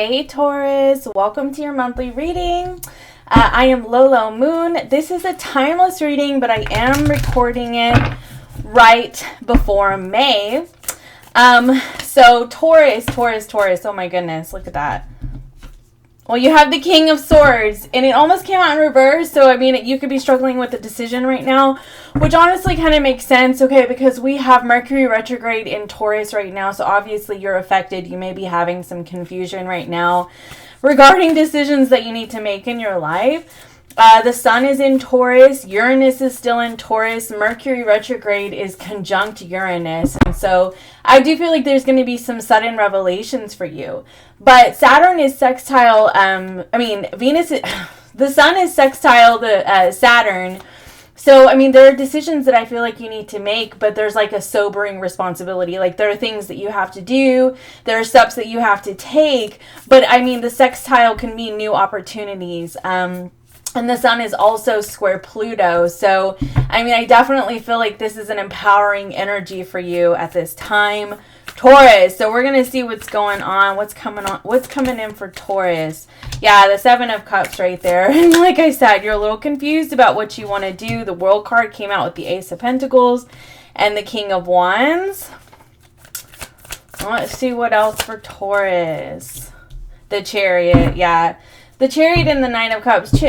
Hey Taurus, welcome to your monthly reading. I am Lolo Moon. This is a timeless reading, but I am recording it right before May. So Taurus, oh my goodness, look at that. Well, you have the King of Swords, and it almost came out in reverse, so I mean, you could be struggling with a decision right now, which honestly kind of makes sense, okay, because we have Mercury retrograde in Taurus right now, so obviously you're affected. You may be having some confusion right now regarding decisions that you need to make in your life. The sun is in Taurus, Uranus is still in Taurus, Mercury retrograde is conjunct Uranus, and so I do feel like there's going to be some sudden revelations for you. But Saturn is sextile, the sun is sextile the Saturn, so I mean, there are decisions that I feel like you need to make, but there's like a sobering responsibility. Like there are things that you have to do, there are steps that you have to take, but I mean, the sextile can mean new opportunities. And the sun is also square Pluto. So, I mean, I definitely feel like this is an empowering energy for you at this time, Taurus. So we're going to see what's going on, what's coming in for Taurus. Yeah, the Seven of Cups right there. And like I said, you're a little confused about what you want to do. The World card came out with the Ace of Pentacles and the King of Wands. Let's see what else for Taurus. The Chariot, yeah. The Chariot and the Nine of Cups.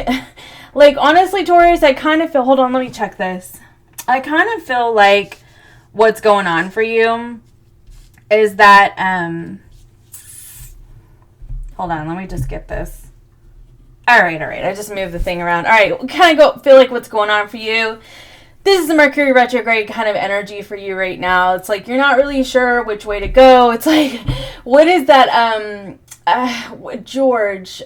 Like, honestly, Taurus, I kind of feel... Hold on, let me check this. I kind of feel like what's going on for you is that... Hold on, let me just get this. All right. I just moved the thing around. All right, kind of feel like what's going on for you. This is the Mercury retrograde kind of energy for you right now. It's like you're not really sure which way to go. It's like, what is that... George,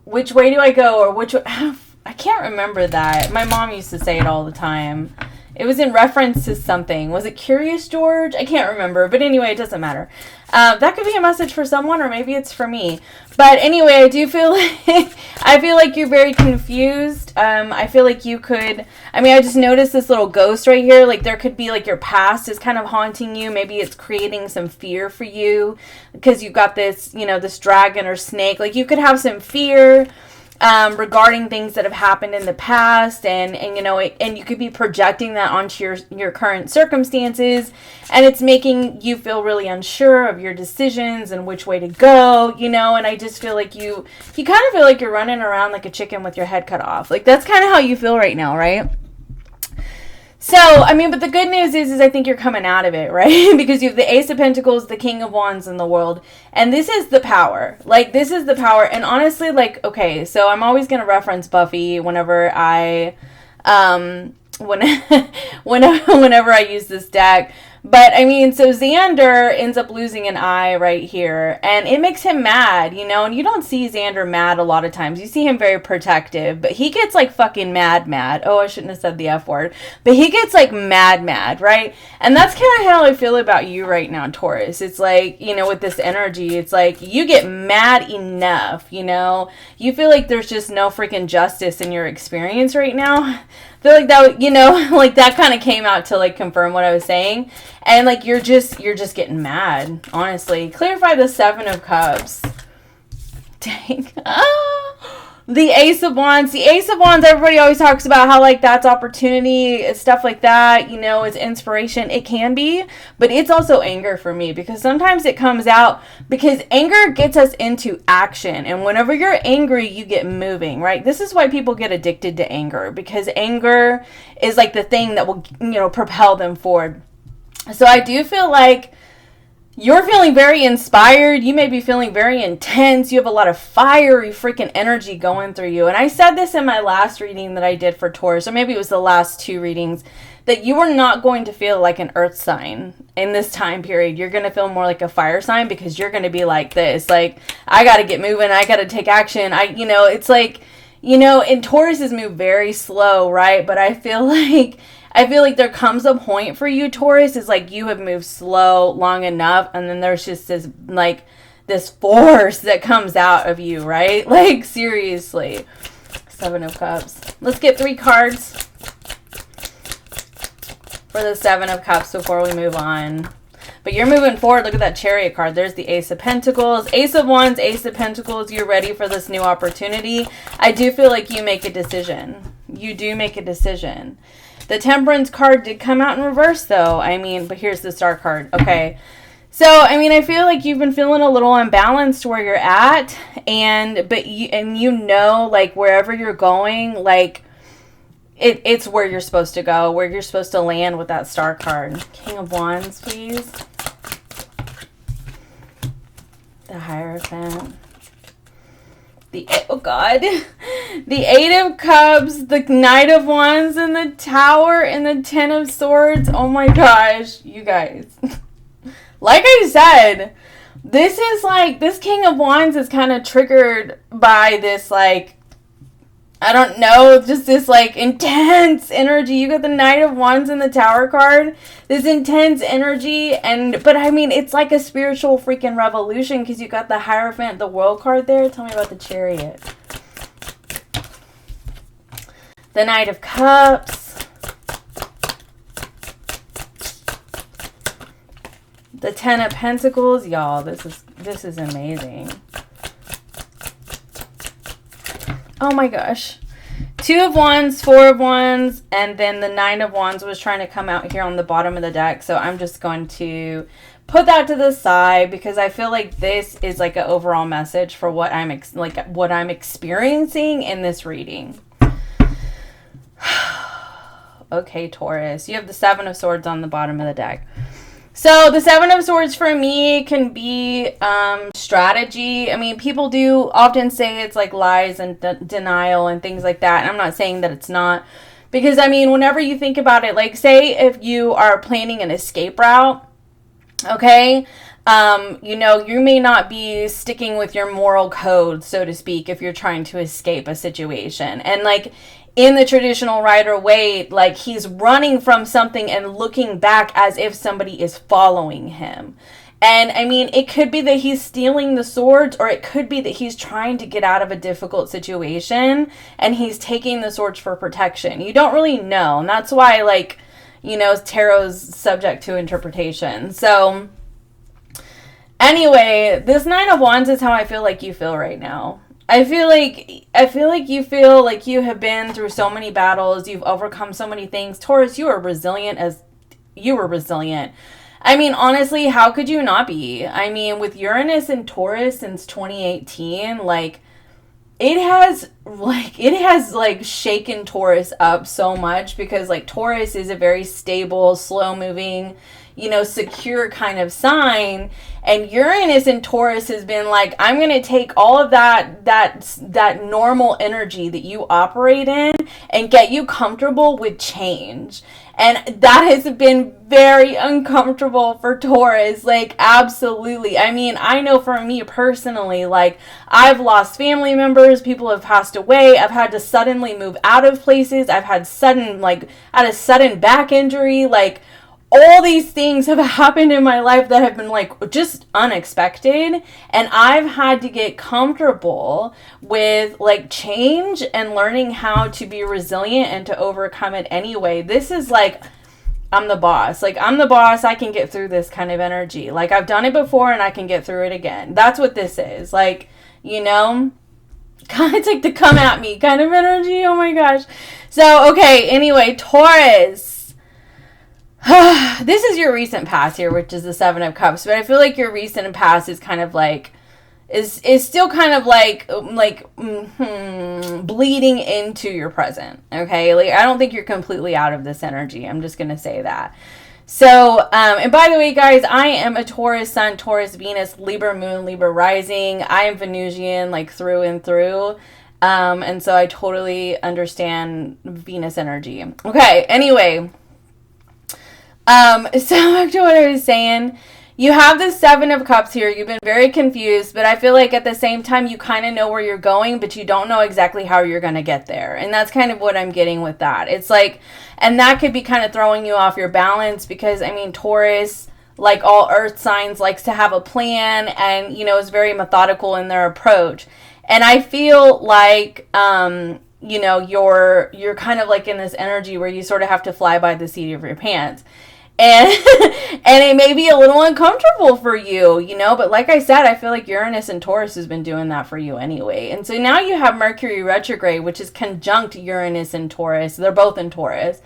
which way do I go, or which I can't remember that. My mom used to say it all the time. It was in reference to something. Was it Curious George? I can't remember, but anyway, it doesn't matter. That could be a message for someone, or maybe it's for me. But anyway, I do feel like I feel like you're very confused. I feel like you could, I just noticed this little ghost right here. Like there could be like your past is kind of haunting you. Maybe it's creating some fear for you because you've got this, this dragon or snake. Like you could have some fear regarding things that have happened in the past, and you could be projecting that onto your current circumstances, and it's making you feel really unsure of your decisions and which way to go, and I just feel like you kind of feel like you're running around like a chicken with your head cut off. Like that's kind of how you feel right now, right? So, but the good news is I think you're coming out of it, right? Because you have the Ace of Pentacles, the King of Wands in the world. And this is the power. Like, this is the power. And honestly, like, okay, so I'm always going to reference Buffy whenever I, whenever I use this deck. But, so Xander ends up losing an eye right here, and it makes him mad, and you don't see Xander mad a lot of times. You see him very protective, but he gets, like, fucking mad. Oh, I shouldn't have said the F word. But he gets, like, mad, right? And that's kind of how I feel about you right now, Taurus. It's like, with this energy, it's like you get mad enough, You feel like there's just no freaking justice in your experience right now. I feel like that, like that kind of came out to like confirm what I was saying. And like, you're just getting mad, honestly. Clarify the Seven of Cups. Dang. The Ace of Wands. The Ace of Wands, everybody always talks about how like that's opportunity, stuff like that, it's inspiration. It can be, but it's also anger for me because sometimes it comes out because anger gets us into action. And whenever you're angry, you get moving, right? This is why people get addicted to anger, because anger is like the thing that will, propel them forward. So I do feel like you're feeling very inspired. You may be feeling very intense. You have a lot of fiery freaking energy going through you. And I said this in my last reading that I did for Taurus, or maybe it was the last two readings, that you are not going to feel like an earth sign in this time period. You're going to feel more like a fire sign because you're going to be like this. Like, I got to get moving. I got to take action. It's like, and Tauruses move very slow, right? But I feel like there comes a point for you, Taurus, is like you have moved slow long enough, and then there's just this force that comes out of you, right? Like, seriously. Seven of Cups. Let's get 3 cards for the Seven of Cups before we move on. But you're moving forward. Look at that Chariot card. There's the Ace of Pentacles. Ace of Wands, Ace of Pentacles. You're ready for this new opportunity. I do feel like you make a decision. You do make a decision. The Temperance card did come out in reverse, though. I mean, but here's the Star card. Okay. So, I mean, I feel like you've been feeling a little unbalanced where you're at. But you know, like, wherever you're going, like, it's where you're supposed to go, where you're supposed to land with that Star card. King of Wands, please. The Hierophant. Oh God. The Eight of Cups, the Knight of Wands, and the Tower, and the Ten of Swords. Oh my gosh, you guys. Like I said, this is like, this King of Wands is kind of triggered by this, like, I don't know, just this, like, intense energy. You got the Knight of Wands and the Tower card. This intense energy. But, I mean, it's like a spiritual freaking revolution because you got the Hierophant, the World card there. Tell me about the Chariot. The Knight of Cups. The Ten of Pentacles. Y'all, this is amazing. Oh my gosh. Two of Wands, Four of Wands, and then the Nine of Wands was trying to come out here on the bottom of the deck. So I'm just going to put that to the side because I feel like this is like an overall message for what I'm experiencing in this reading. Okay, Taurus. You have the Seven of Swords on the bottom of the deck. So the Seven of Swords for me can be strategy. I mean, people do often say it's like lies and denial and things like that. And I'm not saying that it's not. Because, I mean, whenever you think about it, like say if you are planning an escape route, okay, you know, you may not be sticking with your moral code, so to speak, if you're trying to escape a situation. And like in the traditional Rider Waite, like he's running from something and looking back as if somebody is following him. And I mean, it could be that he's stealing the swords, or it could be that he's trying to get out of a difficult situation and he's taking the swords for protection. You don't really know. And that's why, like, you know, tarot's subject to interpretation. So anyway, this Nine of Wands is how I feel like you feel right now. I feel like you feel like you have been through so many battles. You've overcome so many things. Taurus, you are resilient as you were resilient. I mean, honestly, how could you not be? I mean, with Uranus and Taurus since 2018, like it has shaken Taurus up so much because like Taurus is a very stable, slow moving, you know, secure kind of sign. And Uranus in Taurus has been like, I'm going to take all of that normal energy that you operate in and get you comfortable with change. And that has been very uncomfortable for Taurus, like, absolutely. I mean, I know for me personally, like, I've lost family members, people have passed away, I've had to suddenly move out of places, I've had a sudden back injury, like, all these things have happened in my life that have been like just unexpected, and I've had to get comfortable with like change and learning how to be resilient and to overcome it anyway. This is like, I'm the boss. Like, I'm the boss. I can get through this kind of energy. Like, I've done it before and I can get through it again. That's what this is. Like, you know, kind of like the come at me kind of energy. Oh my gosh. So, okay. Anyway, Taurus. This is your recent past here, which is the Seven of Cups, but I feel like your recent past is kind of like, is still kind of like bleeding into your present, okay? Like, I don't think you're completely out of this energy. I'm just going to say that. So, and by the way, guys, I am a Taurus Sun, Taurus Venus, Libra Moon, Libra Rising. I am Venusian, like, through and through. And so I totally understand Venus energy. Okay, anyway. So back to what I was saying, you have the Seven of Cups here. You've been very confused, but I feel like at the same time, you kind of know where you're going, but you don't know exactly how you're going to get there. And that's kind of what I'm getting with that. It's like, and that could be kind of throwing you off your balance because, I mean, Taurus, like all earth signs, likes to have a plan and, you know, is very methodical in their approach. And I feel like, you know, you're kind of like in this energy where you sort of have to fly by the seat of your pants. And and it may be a little uncomfortable for you, you know, but like I said, I feel like Uranus and Taurus has been doing that for you anyway. And so now you have Mercury retrograde, which is conjunct Uranus and Taurus. They're both in Taurus.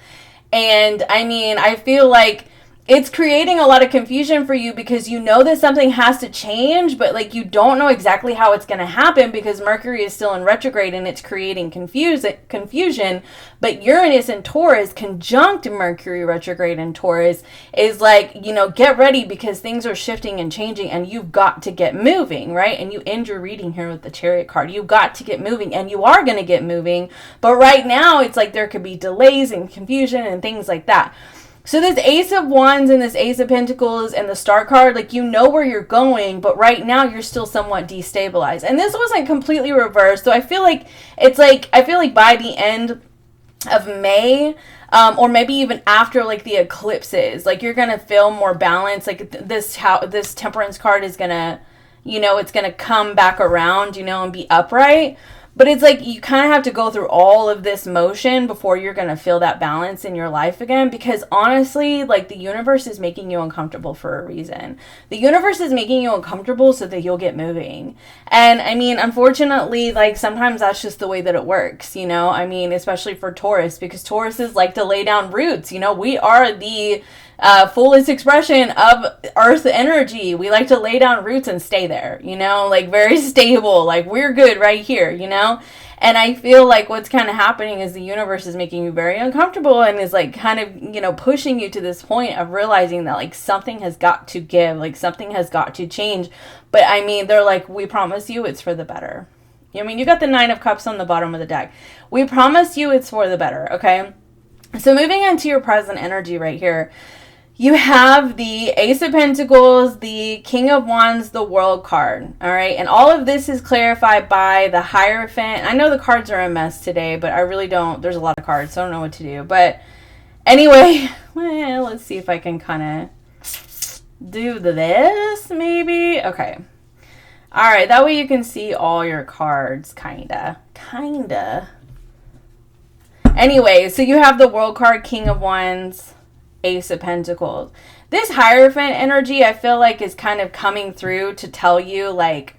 And I mean, I feel like it's creating a lot of confusion for you because you know that something has to change, but like you don't know exactly how it's going to happen because Mercury is still in retrograde and it's creating confusion. But Uranus and Taurus, conjunct Mercury retrograde and Taurus, is like, you know, get ready because things are shifting and changing and you've got to get moving, right? And you end your reading here with the Chariot card. You've got to get moving and you are going to get moving. But right now it's like there could be delays and confusion and things like that. So this Ace of Wands and this Ace of Pentacles and the Star card, like you know where you're going, but right now you're still somewhat destabilized. And this wasn't completely reversed. So I feel like by the end of May, or maybe even after like the eclipses, like you're going to feel more balanced. Like this Temperance card is going to, you know, it's going to come back around, you know, and be upright. But it's like you kind of have to go through all of this motion before you're going to feel that balance in your life again. Because honestly, like the universe is making you uncomfortable for a reason. The universe is making you uncomfortable so that you'll get moving. And I mean, unfortunately, like sometimes that's just the way that it works, you know? I mean, especially for Taurus, because Tauruses like to lay down roots. You know, we are the fullest expression of earth energy. We like to lay down roots and stay there, you know, like very stable, like we're good right here, you know. And I feel like what's kind of happening is the universe is making you very uncomfortable and is like kind of, you know, pushing you to this point of realizing that like something has got to give, like something has got to change. But I mean, they're like, we promise you it's for the better. I mean, you got the 9 of Cups on the bottom of the deck. We promise you it's for the better, okay? So moving into your present energy right here, you have the Ace of Pentacles, the King of Wands, the World card, all right? And all of this is clarified by the Hierophant. I know the cards are a mess today, but I really don't. There's a lot of cards, so I don't know what to do. But anyway, well, let's see if I can kind of do this, maybe. Okay. All right, that way you can see all your cards, kinda. Anyway, so you have the World card, King of Wands, Ace of Pentacles. This Hierophant energy, I feel like, is kind of coming through to tell you, like,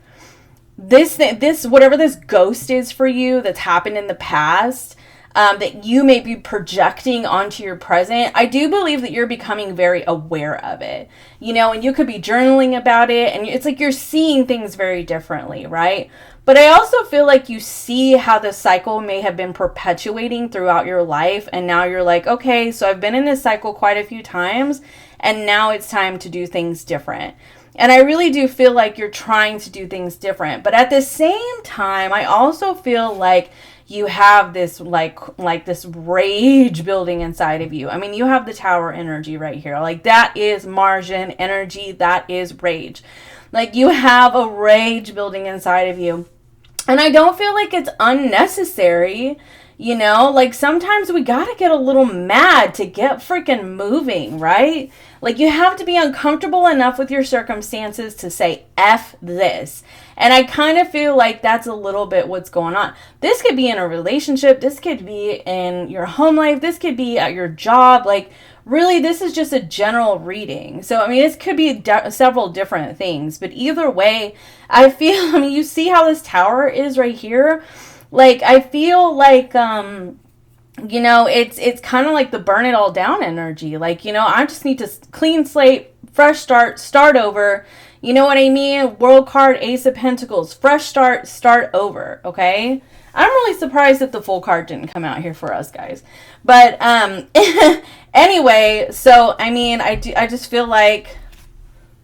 this whatever this ghost is for you that's happened in the past, that you may be projecting onto your present. I do believe that you're becoming very aware of it, you know, and you could be journaling about it, and it's like you're seeing things very differently, right? But I also feel like you see how the cycle may have been perpetuating throughout your life. And now you're like, okay, so I've been in this cycle quite a few times and now it's time to do things different. And I really do feel like you're trying to do things different. But at the same time, I also feel like you have this like this rage building inside of you. I mean, you have the Tower energy right here. Like that is Martian energy. That is rage. Like you have a rage building inside of you. And I don't feel like it's unnecessary, you know? Like, sometimes we gotta get a little mad to get freaking moving, right? Like, you have to be uncomfortable enough with your circumstances to say, F this. And I kind of feel like that's a little bit what's going on. This could be in a relationship. This could be in your home life. This could be at your job. Like, really, this is just a general reading. So, I mean, this could be several different things. But either way, I feel, I mean, you see how this Tower is right here? Like, I feel like, you know, it's kind of like the burn it all down energy. Like, you know, I just need to clean slate, fresh start over. You know what I mean? World card, Ace of Pentacles, fresh start over, okay? I'm really surprised that the full card didn't come out here for us, guys. But, anyway, so, I mean, I just feel like,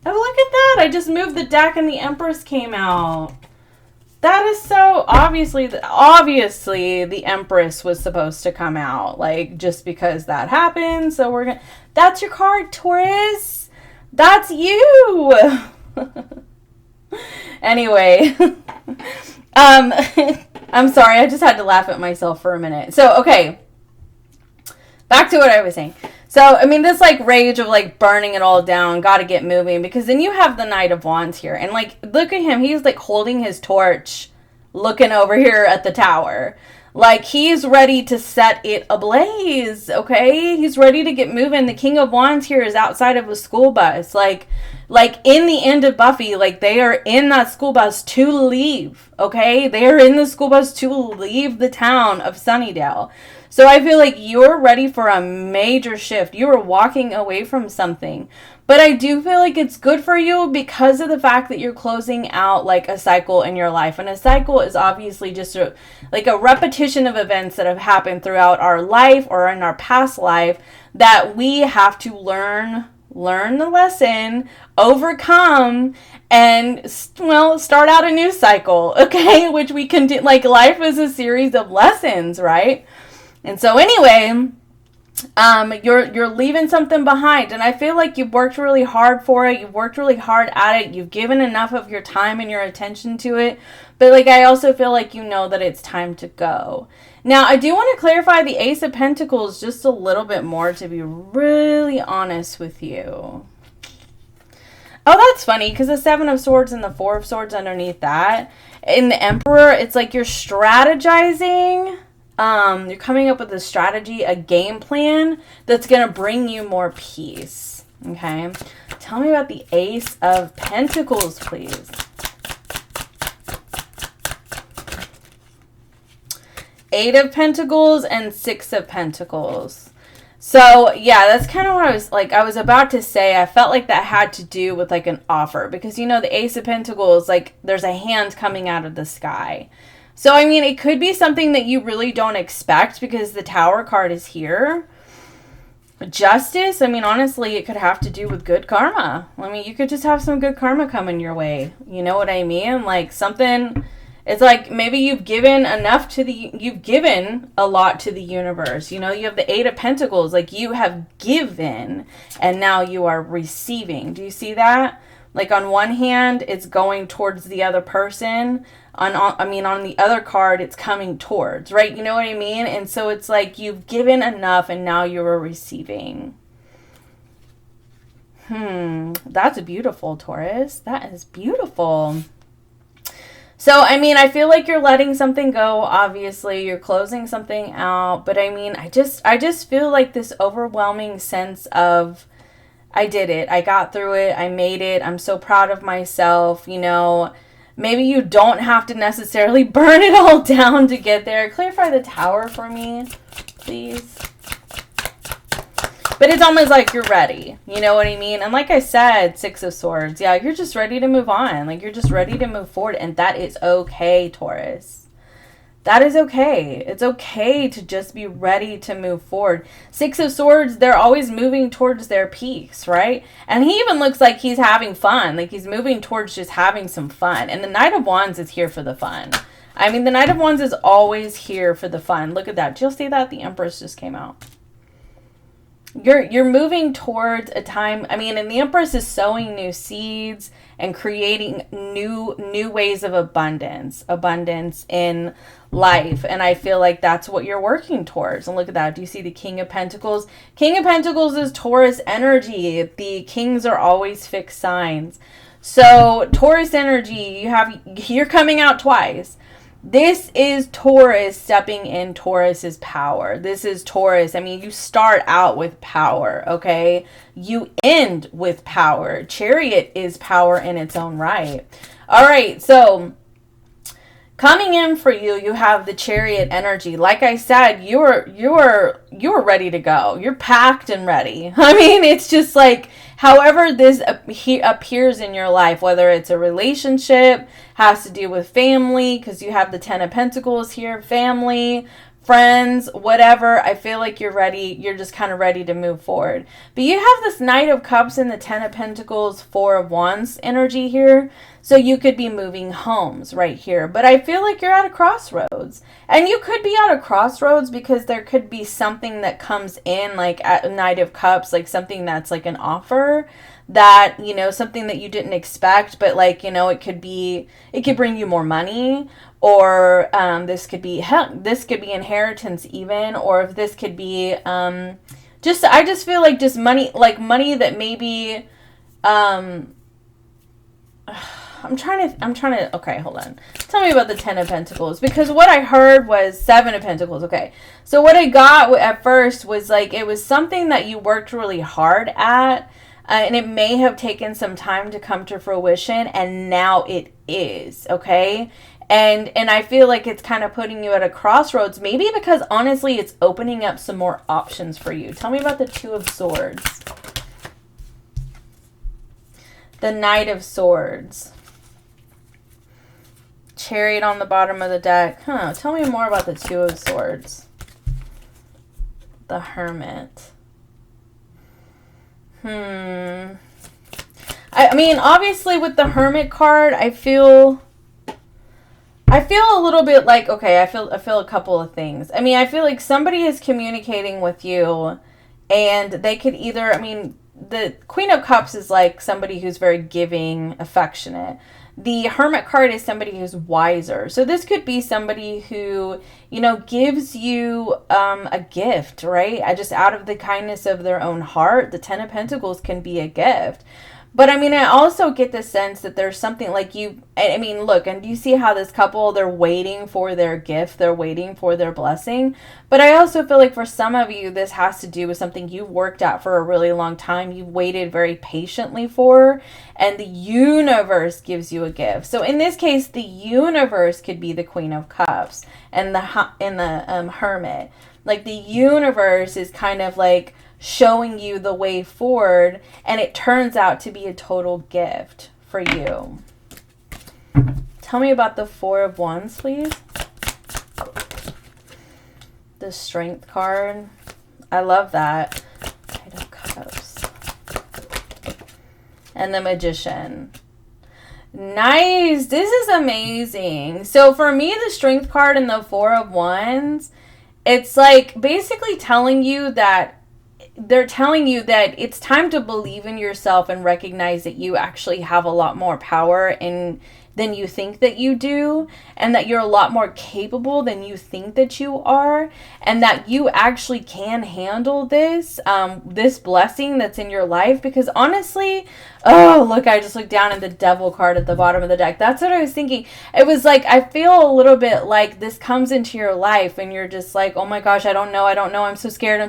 oh, look at that. I just moved the deck and the Empress came out. That is so, obviously the Empress was supposed to come out, like, just because that happened. So we're gonna, that's your card, Taurus. That's you. Anyway, I'm sorry, I just had to laugh at myself for a minute. So, okay, back to what I was saying. So, I mean, this, like, rage of, like, burning it all down, gotta get moving, because then you have the Knight of Wands here, and, like, look at him, he's, like, holding his torch, looking over here at the Tower. Like, he's ready to set it ablaze, okay? He's ready to get moving. The King of Wands here is outside of a school bus. Like in the end of Buffy, like, they are in that school bus to leave, okay? They are in the school bus to leave the town of Sunnydale. So I feel like you're ready for a major shift. You are walking away from something. But I do feel like it's good for you because of the fact that you're closing out like a cycle in your life. And a cycle is obviously just like a repetition of events that have happened throughout our life or in our past life that we have to learn the lesson, overcome, and, well, start out a new cycle, okay? Which we can do. Like, life is a series of lessons, right? And so anyway, you're leaving something behind, and I feel like you've worked really hard for it. You've worked really hard at it. You've given enough of your time and your attention to it. But like, I also feel like you know that it's time to go. Now, I do want to clarify the Ace of Pentacles just a little bit more, to be really honest with you. Oh, that's funny, because the Seven of Swords and the Four of Swords underneath that. In the Emperor, it's like you're strategizing. You're coming up with a strategy, a game plan that's going to bring you more peace. Okay? Tell me about the Ace of Pentacles, please. Eight of Pentacles and Six of Pentacles. So, yeah, that's kind of what I was about to say. I felt like that had to do with like an offer, because, you know, the Ace of Pentacles, like, there's a hand coming out of the sky. So, I mean, it could be something that you really don't expect because the Tower card is here. Justice, I mean, honestly, it could have to do with good karma. I mean, you could just have some good karma coming your way. You know what I mean? Like, something, it's like maybe you've given you've given a lot to the universe. You know, you have the Eight of Pentacles, like you have given and now you are receiving. Do you see that? Like, on one hand, it's going towards the other person. On the other card, it's coming towards, right? You know what I mean? And so it's like you've given enough and now you're receiving. That's beautiful, Taurus. That is beautiful. So, I mean, I feel like you're letting something go, obviously. You're closing something out. But, I mean, I just feel like this overwhelming sense of, I did it. I got through it. I made it. I'm so proud of myself, you know. Maybe you don't have to necessarily burn it all down to get there. Clarify the Tower for me, please. But it's almost like you're ready. You know what I mean? And like I said, Six of Swords. Yeah, you're just ready to move on. Like, you're just ready to move forward. And that is okay, Taurus. That is okay. It's okay to just be ready to move forward. Six of Swords, they're always moving towards their peace, right? And he even looks like he's having fun. Like, he's moving towards just having some fun. And the Knight of Wands is here for the fun. I mean, the Knight of Wands is always here for the fun. Look at that. Did you see that? The Empress just came out. You're moving towards a time, I mean, and the Empress is sowing new seeds and creating new ways of abundance in life. And I feel like that's what you're working towards. And look at that. Do you see the King of Pentacles? King of Pentacles is Taurus energy. The kings are always fixed signs. So Taurus energy, you're coming out twice. This is Taurus stepping in Taurus's power. This is Taurus. I mean, you start out with power, okay? You end with power. Chariot is power in its own right. All right, so coming in for you, you have the Chariot energy. Like I said, you're ready to go. You're packed and ready. I mean, it's just like, however this appears in your life, whether it's a relationship, has to do with family, because you have the Ten of Pentacles here, family, friends, whatever. I feel like you're ready. You're just kind of ready to move forward. But you have this Knight of Cups and the Ten of Pentacles, Four of Wands energy here. So you could be moving homes right here. But I feel like you're at a crossroads. And you could be at a crossroads because there could be something that comes in, like at Knight of Cups, like something that's like an offer that, you know, something that you didn't expect, but like, you know, it could bring you more money, or this could be inheritance even, or if this could be I just feel like just money that maybe I'm trying to, okay, hold on. Tell me about the 10 of Pentacles, because what I heard was 7 of Pentacles. Okay. So what I got at first was like, it was something that you worked really hard at, and it may have taken some time to come to fruition, and now it is, okay? And I feel like it's kind of putting you at a crossroads, maybe because honestly, it's opening up some more options for you. Tell me about the 2 of Swords. The Knight of Swords. Chariot on the bottom of the deck. Tell me more about the 2 of Swords. The Hermit. I mean, obviously with the Hermit card, I feel a little bit like, okay, I feel a couple of things. I mean, I feel like somebody is communicating with you, and they could either, I mean, the Queen of Cups is like somebody who's very giving, affectionate. The Hermit card is somebody who's wiser. So this could be somebody who, you know, gives you a gift, right? Just out of the kindness of their own heart. The 10 of Pentacles can be a gift. But I mean, I also get the sense that there's something like you, I mean, look, and do you see how this couple, they're waiting for their gift, they're waiting for their blessing. But I also feel like for some of you, this has to do with something you've worked at for a really long time. You've waited very patiently for, and the universe gives you a gift. So in this case, the universe could be the Queen of Cups and the Hermit. Like the universe is kind of like showing you the way forward, and it turns out to be a total gift for you. Tell me about the 4 of Wands, please. The Strength card. I love that. Knight of Cups. And the Magician. Nice. This is amazing. So for me, the Strength card and the 4 of Wands, it's like basically telling you that they're telling you that it's time to believe in yourself and recognize that you actually have a lot more power than you think that you do, and that you're a lot more capable than you think that you are, and that you actually can handle this this blessing that's in your life. Because honestly, oh look, I just looked down at the Devil card at the bottom of the deck. That's what I was thinking. It was like, I feel a little bit like this comes into your life and you're just like, oh my gosh, I don't know, I'm so scared,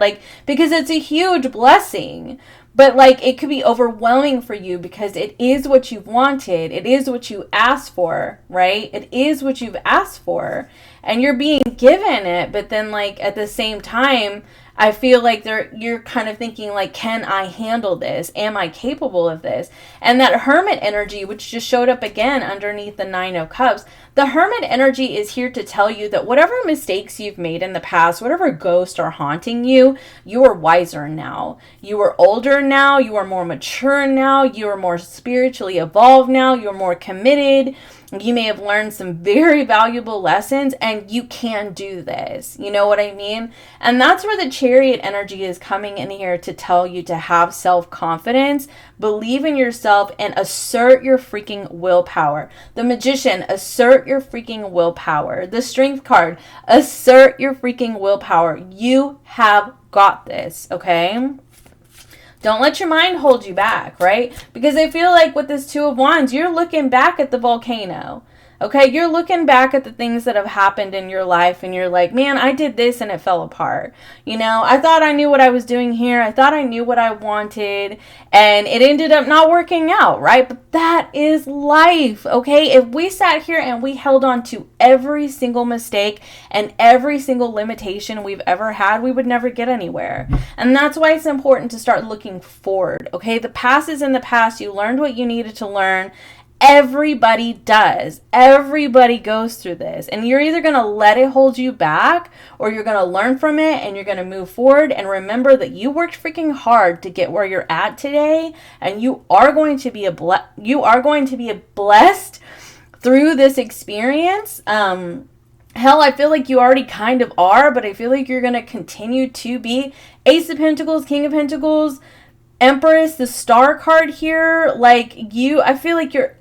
like, because it's a huge blessing. But like, it could be overwhelming for you because it is what you've wanted. It is what you asked for, right? It is what you've asked for, and you're being given it. But then like at the same time, I feel like you're kind of thinking like, can I handle this? Am I capable of this? And that Hermit energy, which just showed up again underneath the 9 of Cups, the Hermit energy is here to tell you that whatever mistakes you've made in the past, whatever ghosts are haunting you, you are wiser now. You are older now. You are more mature now. You are more spiritually evolved now. You're more committed. You may have learned some very valuable lessons, and you can do this. You know what I mean? And that's where the Chariot energy is coming in here to tell you to have self-confidence, believe in yourself, and assert your freaking willpower. The Magician, assert your freaking willpower. The Strength card, assert your freaking willpower. You have got this, okay? Don't let your mind hold you back, right? Because I feel like with this 2 of Wands, you're looking back at the volcano. Okay, you're looking back at the things that have happened in your life, and you're like, man, I did this and it fell apart. You know, I thought I knew what I was doing here. I thought I knew what I wanted, and it ended up not working out, right? But that is life, okay? If we sat here and we held on to every single mistake and every single limitation we've ever had, we would never get anywhere. And that's why it's important to start looking forward, okay? The past is in the past. You learned what you needed to learn. Everybody does. Everybody goes through this. And you're either going to let it hold you back, or you're going to learn from it and you're going to move forward and remember that you worked freaking hard to get where you're at today, and you are going to be blessed through this experience. Hell, I feel like you already kind of are, but I feel like you're going to continue to be. Ace of Pentacles, King of Pentacles, Empress, the Star card here, like I feel like you're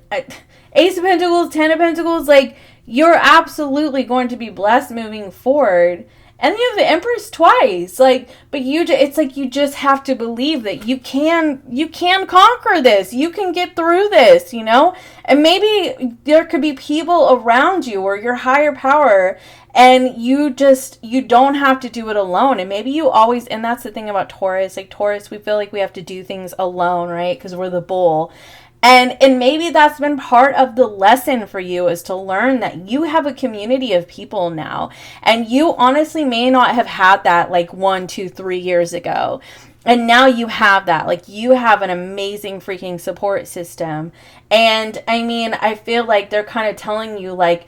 Ace of Pentacles, 10 of Pentacles, like you're absolutely going to be blessed moving forward. And you have the Empress twice. Like, but it's like you just have to believe that you can conquer this. You can get through this, you know? And maybe there could be people around you or your higher power, and you don't have to do it alone. And maybe you always, and that's the thing about Taurus, like Taurus, we feel like we have to do things alone, right? Because we're the bull. And maybe that's been part of the lesson for you, is to learn that you have a community of people now. And you honestly may not have had that like 1, 2, 3 years ago. And now you have that. Like, you have an amazing freaking support system. And I mean, I feel like they're kind of telling you, like,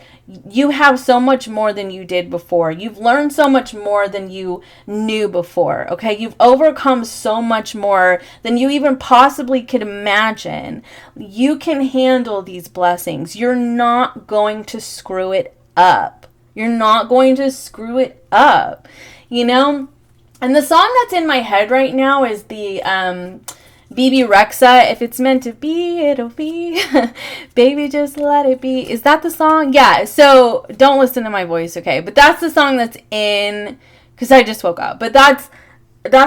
you have so much more than you did before. You've learned so much more than you knew before, okay? You've overcome so much more than you even possibly could imagine. You can handle these blessings. You're not going to screw it up. You're not going to screw it up, you know? And the song that's in my head right now is the BB Rexa, If It's Meant to Be, It'll Be. Baby, just let it be. Is that the song? Yeah, so don't listen to my voice, okay? But that's the song that's in, because I just woke up. But that's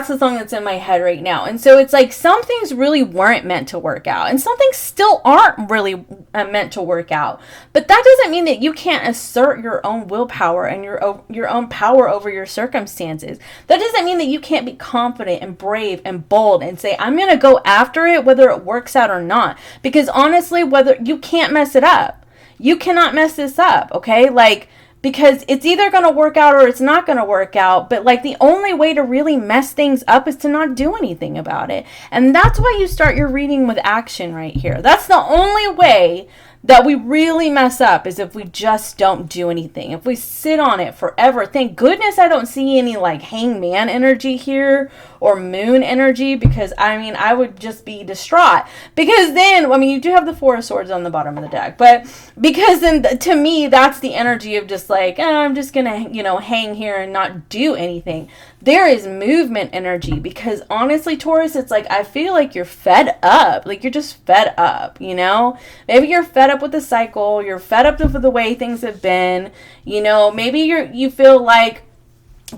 the song that's in my head right now. And so it's like some things really weren't meant to work out. And some things still aren't really meant to work out. But that doesn't mean that you can't assert your own willpower and your own power over your circumstances. That doesn't mean that you can't be confident and brave and bold and say, I'm going to go after it whether it works out or not. Because honestly, whether you can't mess it up. You cannot mess this up, okay? Like, because it's either going to work out or it's not going to work out. But like, the only way to really mess things up is to not do anything about it. And that's why you start your reading with action right here. That's the only way that we really mess up, is if we just don't do anything. If we sit on it forever. Thank goodness I don't see any like hangman energy here or moon energy, because I mean, I would just be distraught. Because then, I mean, you do have the Four of Swords on the bottom of the deck, but because then to me, that's the energy of just like, I'm just gonna, you know, hang here and not do anything. There is movement energy, because honestly, Taurus, it's like, I feel like you're fed up. Like, you're just fed up, you know? Maybe you're fed up with the cycle. You're fed up with the way things have been. You know, maybe you feel like,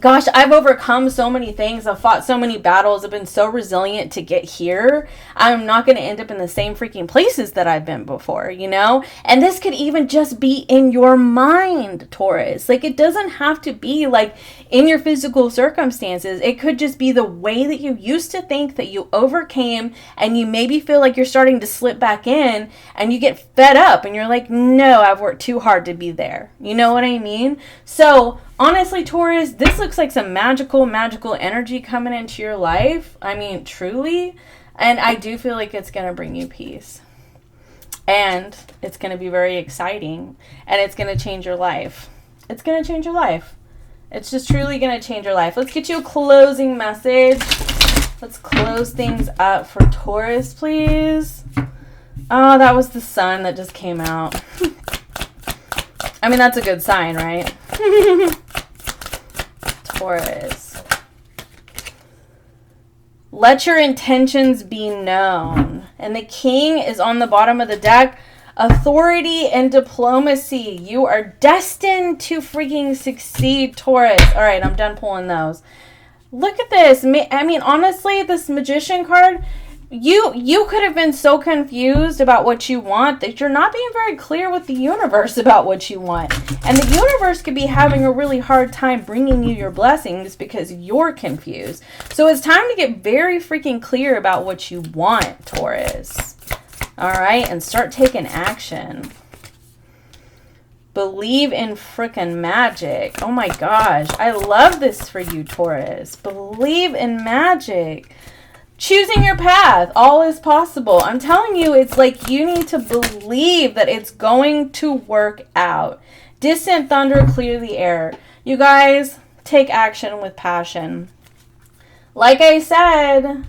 gosh, I've overcome so many things. I've fought so many battles. I've been so resilient to get here. I'm not going to end up in the same freaking places that I've been before, you know? And this could even just be in your mind, Taurus. Like, it doesn't have to be like in your physical circumstances. It could just be the way that you used to think that you overcame, and you maybe feel like you're starting to slip back in, and you get fed up and you're like, no, I've worked too hard to be there. You know what I mean? So honestly, Taurus, this looks like some magical energy coming into your life. I mean, truly. And I do feel like it's going to bring you peace. And it's going to be very exciting. And it's going to change your life. It's going to change your life. It's just truly going to change your life. Let's get you a closing message. Let's close things up for Taurus, please. Oh, that was the sun that just came out. I mean, that's a good sign, right? Taurus. Let your intentions be known. And the King is on the bottom of the deck. Authority and diplomacy. You are destined to freaking succeed, Taurus. All right, I'm done pulling those. Look at this. I mean, honestly, this Magician card, you could have been so confused about what you want that you're not being very clear with the universe about what you want. And the universe could be having a really hard time bringing you your blessings because you're confused. So it's time to get very freaking clear about what you want, Taurus. All right, and start taking action. Believe in frickin' magic. Oh my gosh, I love this for you, Taurus. Believe in magic. Choosing your path. All is possible. I'm telling you, it's like you need to believe that it's going to work out. Distant thunder, clear the air. You guys, take action with passion. Like I said,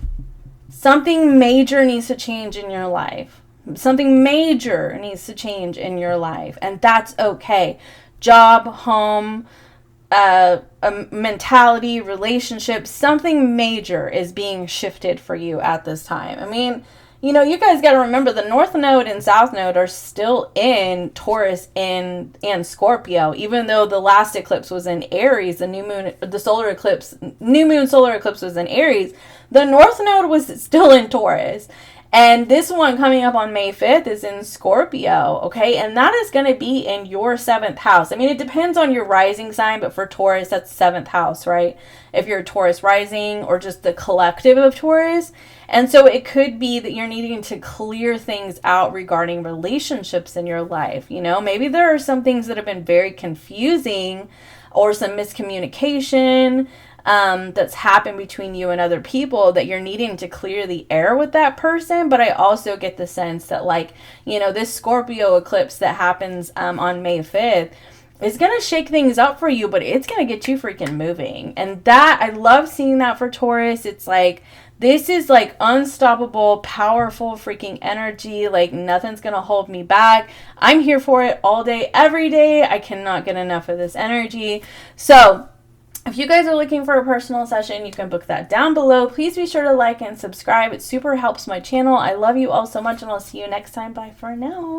something major needs to change in your life. Something major needs to change in your life. And that's okay. Job, home, a mentality, relationship, something major is being shifted for you at this time. I mean, you know, you guys got to remember the North Node and South Node are still in Taurus and Scorpio, even though the last eclipse was in Aries, the new moon solar eclipse was in Aries, the North Node was still in Taurus. And this one coming up on May 5th is in Scorpio, okay? And that is going to be in your 7th house. I mean, it depends on your rising sign, but for Taurus, that's 7th house, right? If you're a Taurus rising or just the collective of Taurus. And so it could be that you're needing to clear things out regarding relationships in your life. You know, maybe there are some things that have been very confusing or some miscommunication that's happened between you and other people that you're needing to clear the air with that person. But I also get the sense that, like, you know, this Scorpio eclipse that happens on May 5th is going to shake things up for you, but it's going to get you freaking moving. And that, I love seeing that for Taurus. It's like, this is like unstoppable, powerful freaking energy. Like, nothing's going to hold me back. I'm here for it all day, every day. I cannot get enough of this energy. So if you guys are looking for a personal session, you can book that down below. Please be sure to like and subscribe. It super helps my channel. I love you all so much, and I'll see you next time. Bye for now.